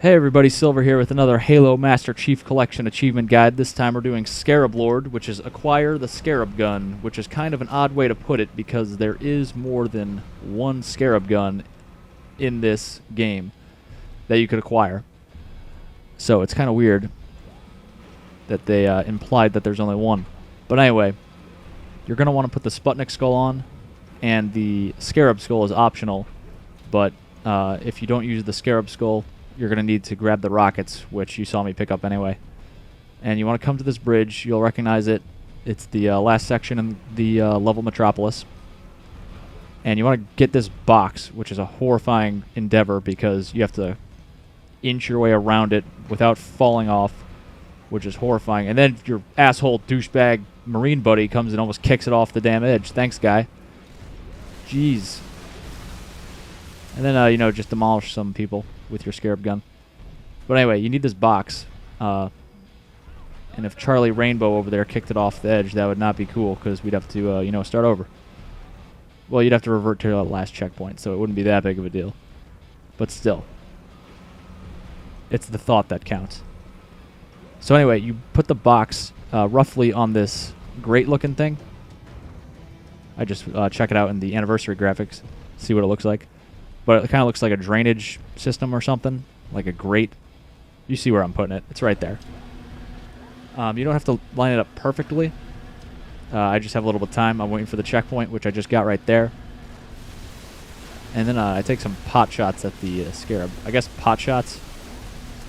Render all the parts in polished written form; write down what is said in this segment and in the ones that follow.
Hey everybody, Silver here with another Halo Master Chief Collection achievement guide. This time we're doing Scarab Lord, which is acquire the Scarab gun, which is kind of an odd way to put it because there is more than one Scarab gun in this game that you could acquire. So it's kind of weird that they implied that there's only one. But anyway, you're going to want to put the Sputnik skull on, and the Scarab skull is optional, but if you don't use the Scarab skull, you're going to need to grab the rockets, which you saw me pick up anyway. And you want to come to this bridge. You'll recognize it. It's the last section in the level Metropolis. And you want to get this box, which is a horrifying endeavor because you have to inch your way around it without falling off, which is horrifying. And then your asshole douchebag Marine buddy comes and almost kicks it off the damn edge. Thanks, guy. Jeez. And then, you know, just demolish some people with your Scarab gun. But anyway, you need this box. And if Charlie Rainbow over there kicked it off the edge, that would not be cool because we'd have to, you know, start over. Well, you'd have to revert to the last checkpoint, so it wouldn't be that big of a deal. But still, it's the thought that counts. So anyway, you put the box roughly on this great-looking thing. I just check it out in the anniversary graphics, see what it looks like. But it kind of looks like a drainage system or something, like a grate. You see where I'm putting it. It's right there. You don't have to line it up perfectly. I just have a little bit of time. I'm waiting for the checkpoint, which I just got right there. And then I take some pot shots at the Scarab. I guess pot shots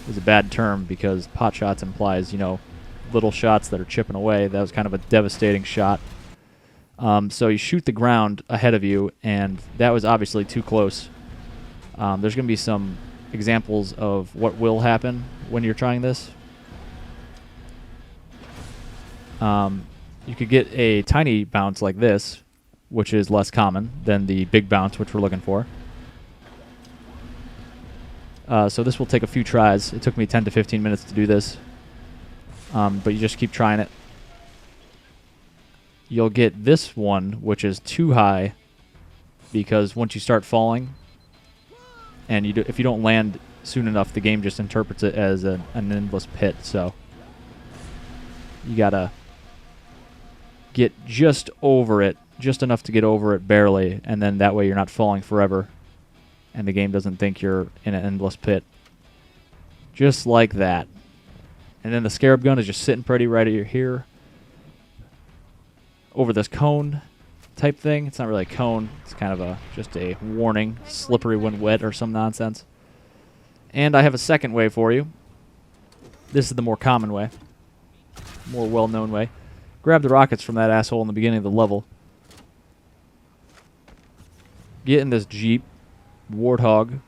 is a bad term because pot shots implies, you know, little shots that are chipping away. That was kind of a devastating shot. So you shoot the ground ahead of you, and that was obviously too close. There's going to be some examples of what will happen when you're trying this. You could get a tiny bounce like this, which is less common than the big bounce, which we're looking for. So this will take a few tries. It took me 10 to 15 minutes to do this, but you just keep trying it. You'll get this one, which is too high, because once you start falling, and if you don't land soon enough, the game just interprets it as an endless pit. So you gotta get just over it, just enough to get over it barely, and then that way you're not falling forever, and the game doesn't think you're in an endless pit. Just like that. And then the Scarab gun is just sitting pretty right here over this cone type thing. It's not really a cone. It's kind of just a warning, slippery when wet or some nonsense. And I have a second way for you. This is the more common way, more well-known way. Grab the rockets from that asshole in the beginning of the level. Get in this Jeep, Warthog.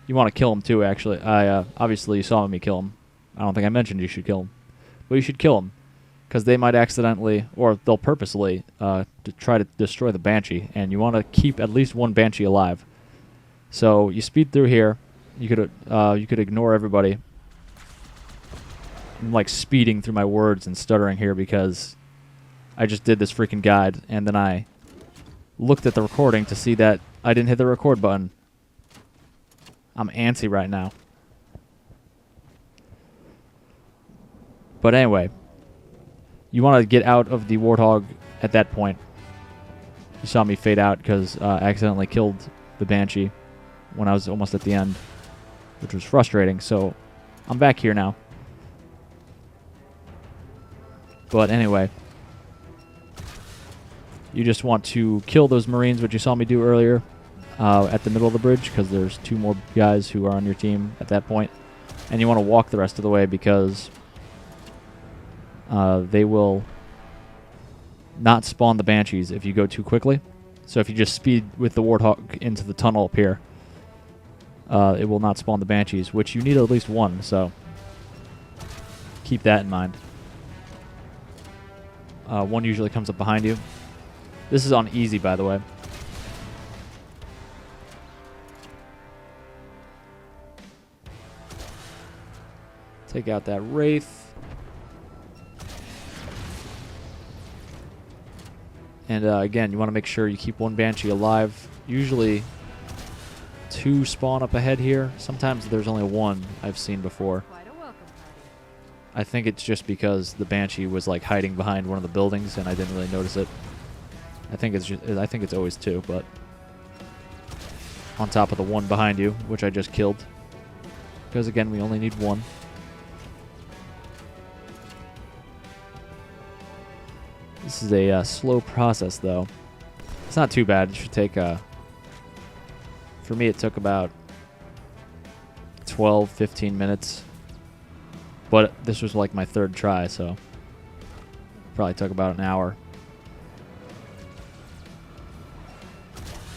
You want to kill him too, actually. Obviously you saw me kill him. I don't think I mentioned you should kill him. But you should kill him, because they might accidentally, or they'll purposely, to try to destroy the Banshee, and you want to keep at least one Banshee alive. So you speed through here. You could ignore everybody. I'm like speeding through my words and stuttering here because I just did this freaking guide, and then I looked at the recording to see that I didn't hit the record button. I'm antsy right now. But anyway, you want to get out of the Warthog at that point. You saw me fade out because I accidentally killed the Banshee when I was almost at the end, which was frustrating. So I'm back here now. But anyway, you just want to kill those Marines, which you saw me do earlier at the middle of the bridge, because there's two more guys who are on your team at that point. And you want to walk the rest of the way because they will not spawn the Banshees if you go too quickly. So if you just speed with the Warthog into the tunnel up here, it will not spawn the Banshees, which you need at least one, so keep that in mind. One usually comes up behind you. This is on easy, by the way. Take out that Wraith. And again, you want to make sure you keep one Banshee alive. Usually 2 spawn up ahead here. Sometimes there's only 1 I've seen before. I think it's just because the Banshee was like hiding behind one of the buildings and I didn't really notice it. I think it's always 2, but on top of the 1 behind you, which I just killed. Because again, we only need 1. This is a slow process though. It's not too bad. It should take for me it took about 12-15 minutes. But this was like my 3rd try, so probably took about an hour.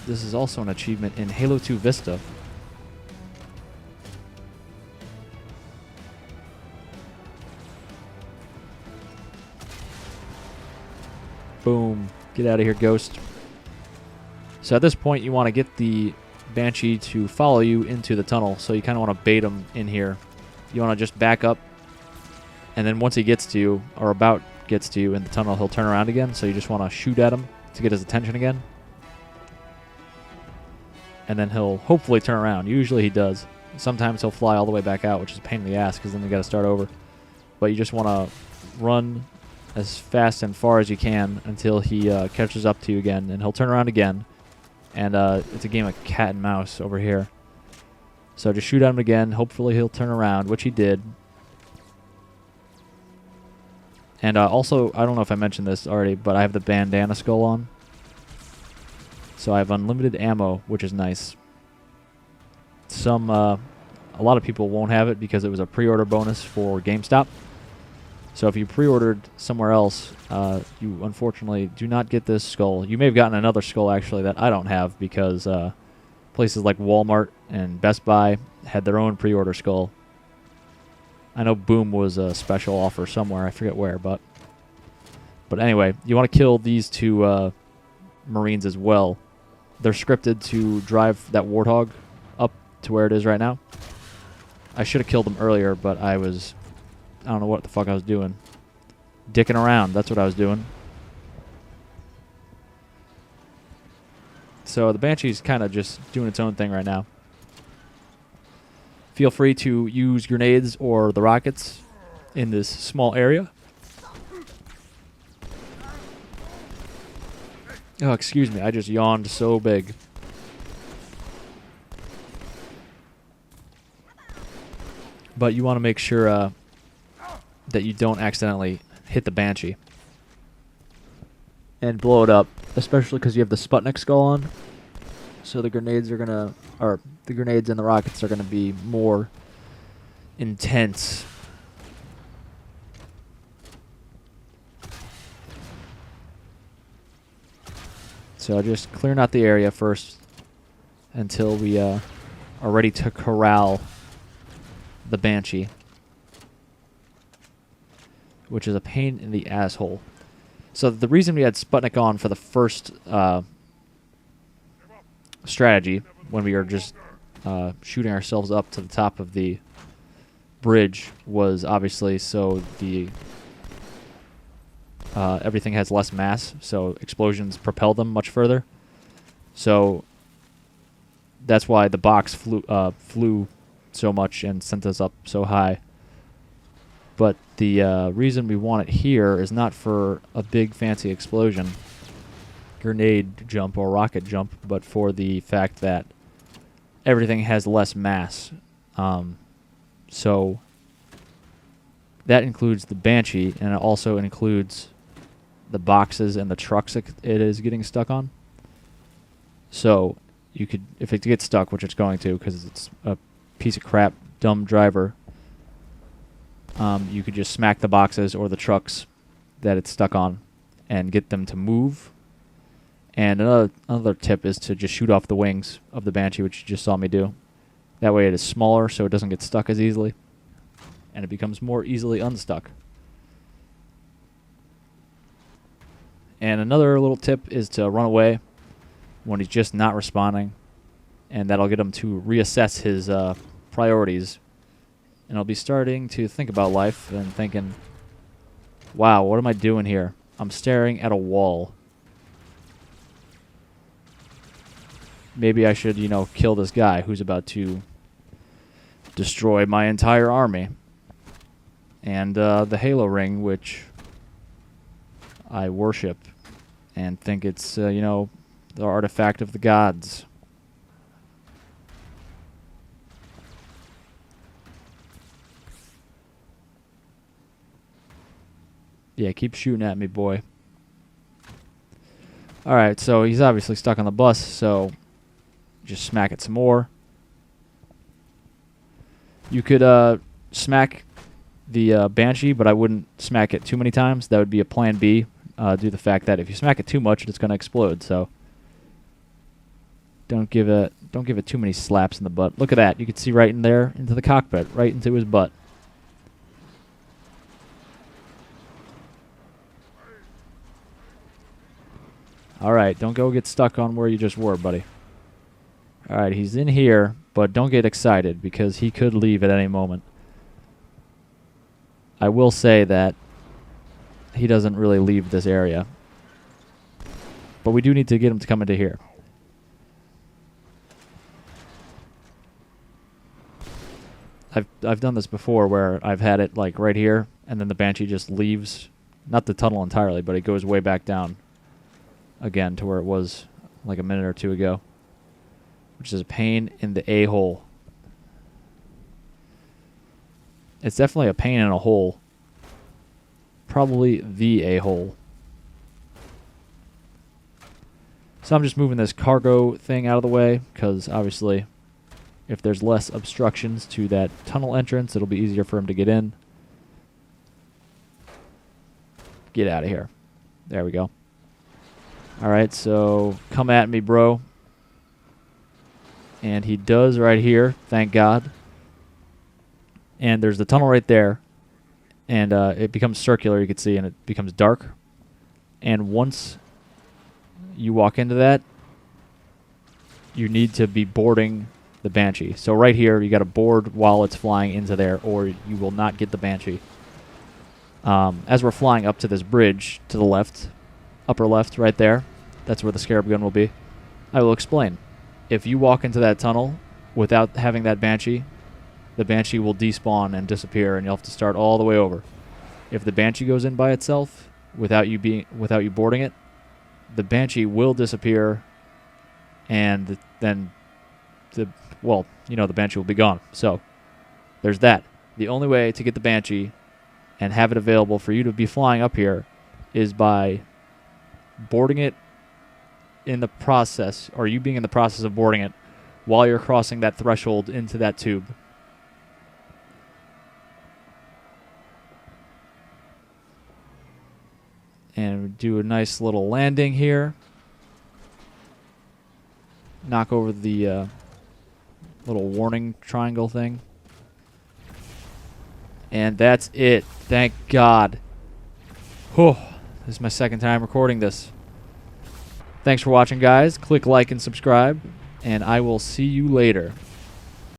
This is also an achievement in Halo 2 Vista. Boom. Get out of here, Ghost. So at this point, you want to get the Banshee to follow you into the tunnel. So you kind of want to bait him in here. You want to just back up. And then once he gets to you, or about gets to you in the tunnel, he'll turn around again. So you just want to shoot at him to get his attention again. And then he'll hopefully turn around. Usually he does. Sometimes he'll fly all the way back out, which is a pain in the ass because then you got to start over. But you just want to run as fast and far as you can until he catches up to you again. And he'll turn around again. And it's a game of cat and mouse over here. So just shoot at him again. Hopefully he'll turn around, which he did. And also, I don't know if I mentioned this already, but I have the bandana skull on. So I have unlimited ammo, which is nice. A lot of people won't have it because it was a pre-order bonus for GameStop. So if you pre-ordered somewhere else, you unfortunately do not get this skull. You may have gotten another skull, actually, that I don't have because places like Walmart and Best Buy had their own pre-order skull. I know Boom was a special offer somewhere. I forget where, but anyway, you want to kill these 2 Marines as well. They're scripted to drive that Warthog up to where it is right now. I should have killed them earlier, but I don't know what the fuck I was doing. Dicking around, that's what I was doing. So the Banshee's kind of just doing its own thing right now. Feel free to use grenades or the rockets in this small area. Oh, excuse me. I just yawned so big. But you want to make sure that you don't accidentally hit the Banshee and blow it up, especially because you have the Sputnik skull on. So the grenades are gonna, or the grenades and the rockets are gonna be more intense. So just clearing out the area first until we are ready to corral the Banshee, which is a pain in the asshole. So the reason we had Sputnik on for the first strategy, when we were just shooting ourselves up to the top of the bridge, was obviously so the everything has less mass, so explosions propel them much further. So that's why the box flew so much and sent us up so high. But the reason we want it here is not for a big fancy explosion, grenade jump or rocket jump, but for the fact that everything has less mass. So that includes the Banshee, and it also includes the boxes and the trucks it is getting stuck on. So you could, if it gets stuck, which it's going to because it's a piece of crap dumb driver, you could just smack the boxes or the trucks that it's stuck on and get them to move. And another tip is to just shoot off the wings of the Banshee, which you just saw me do. That way it is smaller so it doesn't get stuck as easily, and it becomes more easily unstuck. And another little tip is to run away when he's just not responding, and that'll get him to reassess his priorities. And I'll be starting to think about life and thinking, wow, what am I doing here? I'm staring at a wall. maybe I should, you know, kill this guy who's about to destroy my entire army. And the Halo ring, which I worship and think it's, you know, the artifact of the gods. Yeah, keep shooting at me, boy. Alright, so he's obviously stuck on the bus, so just smack it some more. You could smack the Banshee, but I wouldn't smack it too many times. That would be a plan B, due to the fact that if you smack it too much, it's going to explode. So don't give it too many slaps in the butt. Look at that. You can see right in there into the cockpit, right into his butt. Alright, don't go get stuck on where you just were, buddy. Alright, he's in here, but don't get excited because he could leave at any moment. I will say that he doesn't really leave this area. But we do need to get him to come into here. I've done this before where I've had it like right here, and then the Banshee just leaves, not the tunnel entirely, but it goes way back down again to where it was like a minute or two ago, which is a pain in the a-hole. It's definitely a pain in a hole. Probably the a-hole. So I'm just moving this cargo thing out of the way because obviously if there's less obstructions to that tunnel entrance, it'll be easier for him to get in. Get out of here. There we go. Alright, so come at me, bro. And he does right here, thank God. And there's the tunnel right there. And it becomes circular, you can see, and it becomes dark. And once you walk into that, you need to be boarding the Banshee. So right here, you got to board while it's flying into there, or you will not get the Banshee. As we're flying up to this bridge to the left, upper left right there, that's where the Scarab gun will be. I will explain. If you walk into that tunnel without having that Banshee, the Banshee will despawn and disappear, and you'll have to start all the way over. If the Banshee goes in by itself without you boarding it, the Banshee will disappear, and then the Banshee will be gone. So there's that. The only way to get the Banshee and have it available for you to be flying up here is by boarding it in the process, or you being in the process of boarding it while you're crossing that threshold into that tube. And do a nice little landing here. Knock over the little warning triangle thing. And that's it. Thank God. Whew. This is my second time recording this. Thanks for watching, guys. Click like and subscribe, and I will see you later.